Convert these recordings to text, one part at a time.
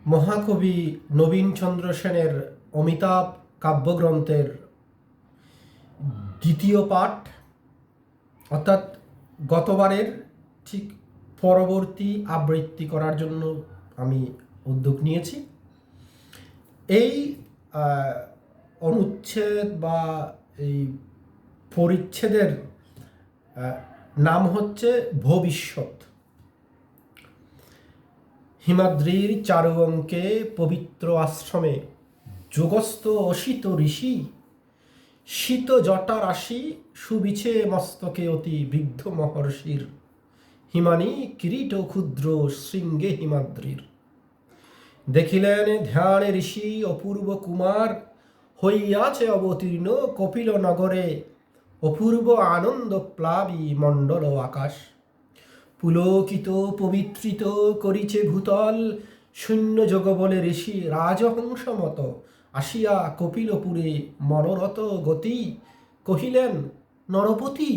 মহাকবি নবীনচন্দ্র সেনের অমিতাভ কাব্যগ্রন্থের দ্বিতীয় পাঠ, অর্থাৎ গতবারের ঠিক পরবর্তী আবৃত্তি করার জন্য আমি উদ্যোগ নিয়েছি। এই অনুচ্ছেদ বা এই পরিচ্ছেদের নাম হচ্ছে ভবিষ্যৎ। হিমাদ্রির চারু অঙ্কে পবিত্র আশ্রমে যোগস্থ অসিত ঋষি শীত জটা রাশি সুবিছে মস্তকে অতি বৃদ্ধ মহর্ষির হিমানি কিরীট ক্ষুদ্র শৃঙ্গে হিমাদ্রির। দেখিলেন ধ্যানে ঋষি অপূর্ব কুমার হইয়াছে অবতীর্ণ কপিল নগরে অপূর্ব আনন্দ প্লাবী মণ্ডল আকাশ। পুলকিত পবিত্রিত করিছে ভূতল শূন্য যোগ বলে ঋষি রাজহংস মত আসিয়া কপিলপুরে মনোরথ গতি কহিলেন নরপতি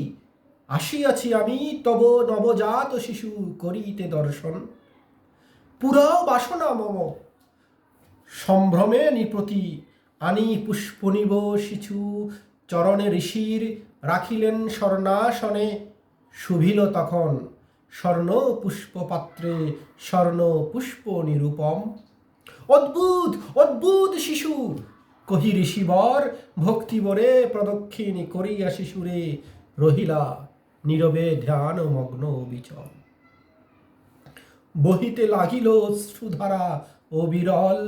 আসিয়াছি আমি তব নবজাত শিশু করিতে দর্শন। পুরাও বাসনা মম সম্ভ্রমে নিপতি আনি পুষ্পনিব শিশু চরণে ঋষির রাখিলেন স্বর্ণাসনে শুভিল তখন স্বর্ণ পুষ্প পাত্রে স্বর্ণ পুষ্প নিরূপম। অদ্ভুত অদ্ভুত শিশু কহি ঋষিবর ভক্তিবরে প্রদক্ষিণ করিয়া শিশুরে রহিলা নীরবে ধ্যান মগ্ন বিচল। বহিতে লাগিল অশ্রুধারা ও বিরল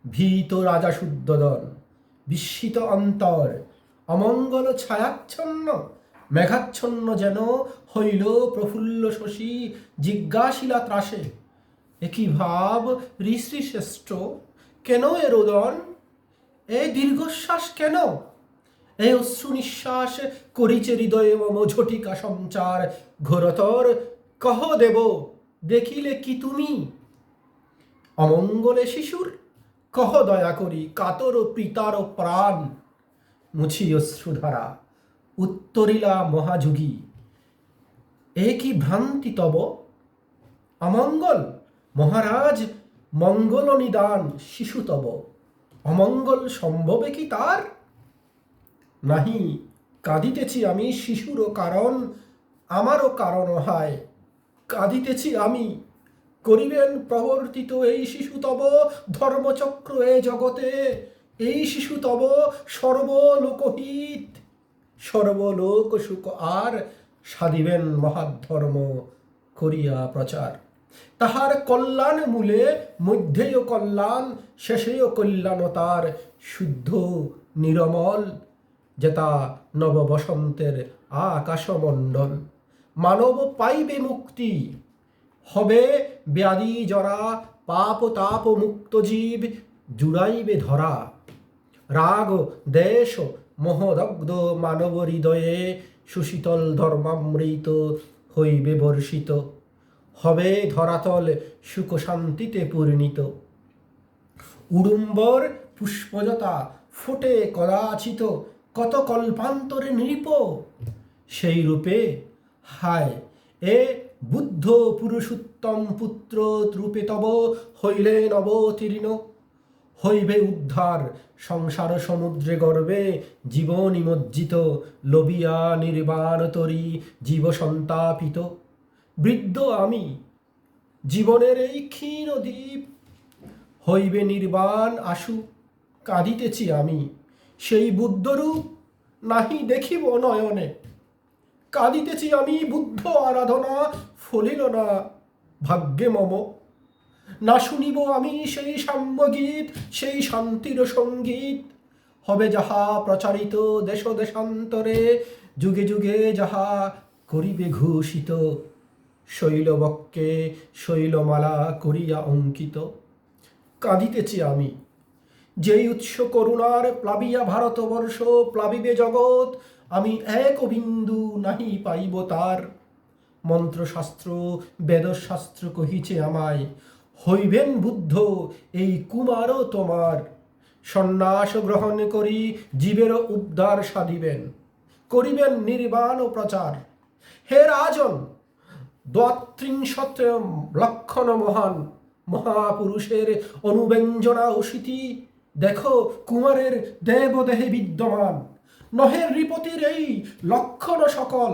ভীত রাজা শুদ্ধোদন বিস্মিত অন্তর অমঙ্গল ছায়াচ্ছন্ন মেঘাচ্ছন্ন যেন হইল প্রফুল্ল শশী জিজ্ঞাসিলা ত্রাসে একই ভাব ঋষি শ্রেষ্ঠ কেন এ রোদন এ দীর্ঘশ্বাস কেন এ অশ্রু নিঃশ্বাস করিছে হৃদয়ে মম ঝটিকা সঞ্চার ঘোরতর কহ দেব দেখিলে কি তুমি অমঙ্গলে শিশুর কহ দয়া করি কাতর পিতার প্রাণ মুছি অশ্রুধারা উত্তরিলা মহাযুগী এ কি ভ্রান্তি তব অমঙ্গল মহারাজ মঙ্গল নিদান শিশু তব অমঙ্গল সম্ভবে কি তার নাহি কাঁদিতেছি আমি শিশুরও কারণ আমারও কারণ হয় কাঁদিতেছি আমি করিবেন প্রবর্তিত এই শিশু তব ধর্মচক্র এ জগতে এই শিশু তব সর্বলোকহিত সর্বলোক সুখ আর সাধিবেন মহাধর্ম করিয়া প্রচার। তাহার কল্যাণ মূলে মধ্যেও কল্যাণ শেষেও কল্যাণ তার শুদ্ধ নিরমল যেতা নব বসন্তের আকাশমণ্ডল। মানব পাইবে মুক্তি হবে ব্যাধি জরা পাপ তাপ মুক্ত জীব জুড়াইবে ধরা। রাগ দেশ মোহদগ্ধ মানব হৃদয়ে সুশীতল ধর্মামৃত হইবে বর্ষিত হবে ধরাতল সুখ শান্তিতে পূর্ণিত। উড়ুম্বর পুষ্পজতা ফোটে কদাচিত কত কল্পান্তরে নৃপ সেই রূপে হায় এ বুদ্ধ পুরুষোত্তম পুত্র রূপে তব হইলেন অবতীর্ণ হইবে উদ্ধার সংসার সমুদ্রে গর্বে জীব নিমজ্জিত লবিয়া নির্বাণ তরি জীব সন্তাপিত। বৃদ্ধ আমি জীবনের এই ক্ষীণ দ্বীপ হইবে নির্বাণ আশু কাঁদিতেছি আমি সেই বুদ্ধরূপ নাহি দেখিব নয়নে কাঁদিতেছি আমি বুদ্ধ আরাধনা ফলিল না ভাগ্যে মম না শুনিব আমি সেই সাম্যগীত সেই শান্তির সঙ্গীত হবে যাহা প্রচারিত দেশ দেশান্তরে যুগে যুগে যাহা করিবে ঘোষিত শৈলবক্ষে শৈলমালা করিয়া অঙ্কিত। কাঁদিতেছি আমি যেই উৎস করুণার প্লাবিয়া ভারতবর্ষ প্লাবিবে জগৎ আমি এক বিন্দু নাহি পাইব তার। মন্ত্রশাস্ত্র বেদশাস্ত্র কহিছে আমায় হইবেন বুদ্ধ এই কুমারও তোমার। সন্ন্যাস গ্রহণ করি জীবের উদ্ধার সাধিবেন করিবেন নির্বাণ প্রচার। হে রাজন দ্বাত্রিংশত লক্ষণ মহান মহাপুরুষের অনুব্যঞ্জনা ও স্মৃতি দেখো কুমারের দেবদেহে বিদ্যমান। নহে নৃপতির এই লক্ষণ সকল,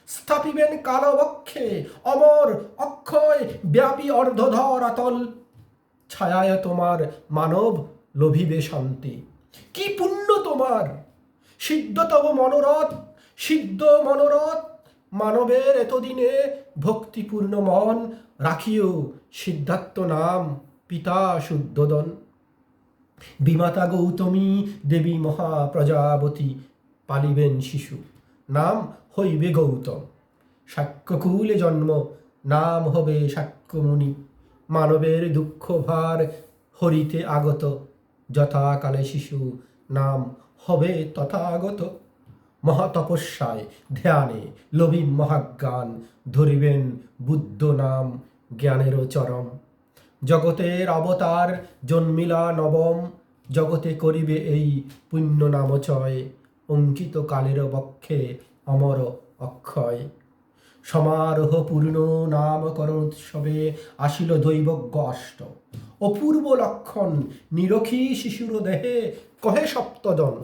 স্থাপিবেন কালবক্ষে অমর অক্ষয় ব্যাপী অর্ধধর আতল। ছায়ায় তোমার মানব লোভিবে শান্তি, কি পুণ্য তোমার সিদ্ধতম মনোরথ, সিদ্ধ মনোরথ। মানবের এতদিনে ভক্তিপূর্ণ মন রাখিও সিদ্ধার্থ নাম পিতা শুদ্ধোদন। বিমাতা গৌতমী দেবী মহাপ্রজাবতী পালিবেন শিশু, নাম হইবে গৌতম। শাক্যকুলে জন্ম, নাম হবে শাক্যমুনি। মানবের দুঃখ ভার হরিতে আগত, যথাকালে শিশু নাম হবে তথাগত। মহাতপস্যায় ধ্যানে লভিন মহাজ্ঞান, ধরিবেন বুদ্ধ নাম জ্ঞানেরও চরম। জগতের অবতার জন্মিলা নবম, জগতে করিবে এই পুণ্য নামচয়। অঙ্কিত কালের বক্ষে অমর অক্ষয়। সমারোহ পূর্ণ নামকরণ উৎসবে আসিল দৈবজ্ঞ অষ্ট। অপূর্ব লক্ষণ নিরখী শিশুর দেহে কহে সপ্তজন।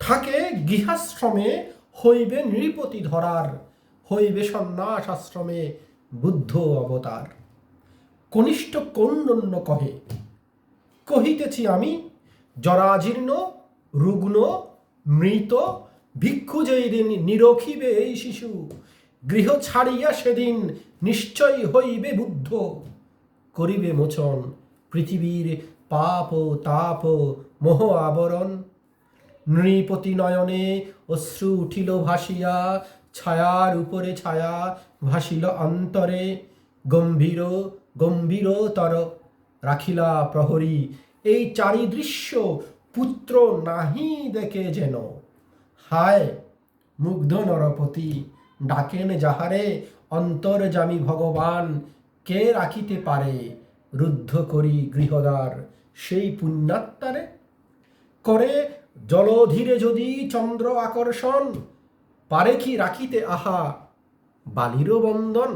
থাকে গৃহাশ্রমে হইবে নৃপতি ধরার, হইবে সন্ন্যাস আশ্রমে বুদ্ধ অবতার। কনিষ্ঠ কৌন্ডন্য কহে, কহিতেছি আমি জরাজীর্ণ রুগ্ন মৃত ভিক্ষু যেই দিন নিরখিবে এই শিশু, গৃহ ছাড়িয়া সেদিন নিশ্চয় হইবে বুদ্ধ। করিবে মোচন পৃথিবীর পাপ তাপ মোহ আবরণ। নৃপতি নয়নে অশ্রু উঠিল ভাসিয়া, ছায়ার উপরে ছায়া ভাসিল অন্তরে। গম্ভীর গম্ভীরতর রাখিলা প্রহরী, এই চারিদৃশ্য পুত্র নাহি দেখে যেন। হায় মুগ্ধ নরপতি, ডাকেন যাহারে অন্তর্যামী ভগবান। কে রাখিতে পারে রুদ্ধ করি গৃহদ্বার সেই পুণ্যাত্মারে? করে জলধীরে যদি চন্দ্র আকর্ষণ, পারে কি রাখিতে আহা বালিরও বন্দন।